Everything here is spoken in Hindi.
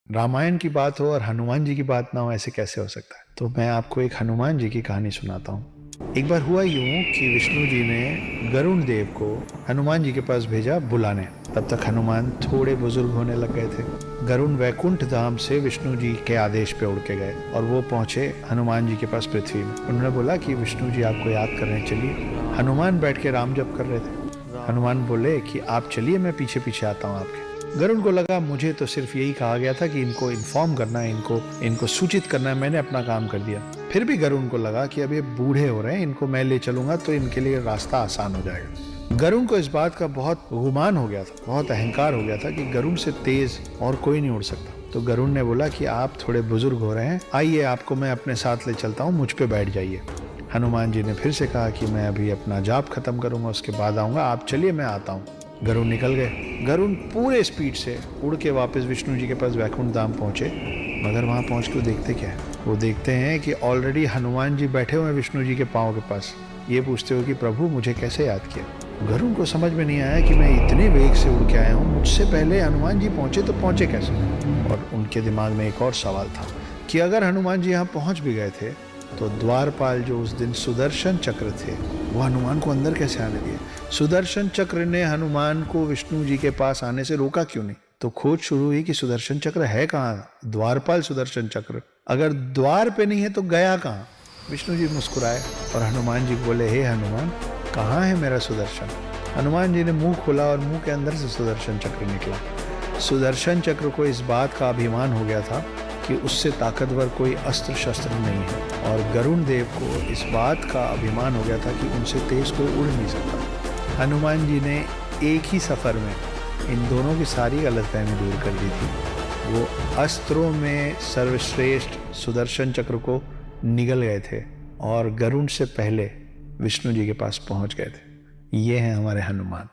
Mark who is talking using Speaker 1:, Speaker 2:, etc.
Speaker 1: रामायण की बात हो और हनुमान जी की बात ना हो, ऐसे कैसे हो सकता है। तो मैं आपको एक हनुमान जी की कहानी सुनाता हूँ। एक बार हुआ यूं कि विष्णु जी ने गरुण देव को हनुमान जी के पास भेजा बुलाने। तब तक हनुमान थोड़े बुजुर्ग होने लग गए थे। गरुण वैकुंठ धाम से विष्णु जी के आदेश पे उड़ के गए और वो पहुंचे हनुमान जी के पास पृथ्वी में। उन्होंने बोला कि विष्णु जी आपको याद कर रहे हैं, चलिए। हनुमान बैठ के राम जप कर रहे थे। हनुमान बोले कि आप चलिए, मैं पीछे पीछे आता हूँ आपके। गरुड़ को लगा मुझे तो सिर्फ यही कहा गया था कि इनको इन्फॉर्म करना है, इनको सूचित करना है, मैंने अपना काम कर दिया। फिर भी गरुड़ को लगा कि अब ये बूढ़े हो रहे हैं, इनको मैं ले चलूंगा तो इनके लिए रास्ता आसान हो जाएगा। गरुड़ को इस बात का बहुत गुमान हो गया था, बहुत अहंकार हो गया था कि गरुड़ से तेज और कोई नहीं उड़ सकता। तो गरुड़ ने बोला कि आप थोड़े बुजुर्ग हो रहे हैं, आइए आपको मैं अपने साथ ले चलता हूँ, मुझ पे बैठ जाइए। हनुमान जी ने फिर से कहा कि मैं अभी अपना जाप खत्म करूंगा, उसके बाद आऊंगा, आप चलिए मैं आता हूँ। गरुड़ निकल गए। गरुड़ पूरे स्पीड से उड़ के वापस विष्णु जी के पास वैकुंठ धाम पहुंचे। मगर वहां पहुंच के वो देखते क्या है, वो देखते हैं कि ऑलरेडी हनुमान जी बैठे हुए हैं विष्णु जी के पाँव के पास। ये पूछते हो कि प्रभु मुझे कैसे याद किया। गरुड़ को समझ में नहीं आया कि मैं इतने वेग से उड़ के आया हूँ, मुझसे पहले हनुमान जी पहुंचे तो पहुंचे कैसे। और उनके दिमाग में एक और सवाल था कि अगर हनुमान जी यहाँ पहुंच भी गए थे तो द्वारपाल जो उस दिन सुदर्शन चक्र थे वो हनुमान को अंदर कैसे आने दिए। सुदर्शन चक्र ने हनुमान को विष्णु जी के पास आने से रोका क्यों नहीं। तो खोज शुरू हुई कि सुदर्शन चक्र है कहाँ, द्वारपाल सुदर्शन चक्र अगर द्वार पे नहीं है तो गया कहाँ। विष्णु जी मुस्कुराए और हनुमान जी बोले, हे हनुमान, कहाँ है मेरा सुदर्शन। हनुमान जी ने मुंह खोला और मुंह के अंदर से सुदर्शन चक्र निकला। सुदर्शन चक्र को इस बात का अभिमान हो गया था कि उससे ताकतवर कोई अस्त्र शस्त्र नहीं है, और गरुण देव को इस बात का अभिमान हो गया था कि उनसे तेज कोई उड़ नहीं सकता। हनुमान जी ने एक ही सफर में इन दोनों की सारी गलतफहमी दूर कर दी थी। वो अस्त्रों में सर्वश्रेष्ठ सुदर्शन चक्र को निगल गए थे और गरुण से पहले विष्णु जी के पास पहुंच गए थे। ये हैं हमारे हनुमान।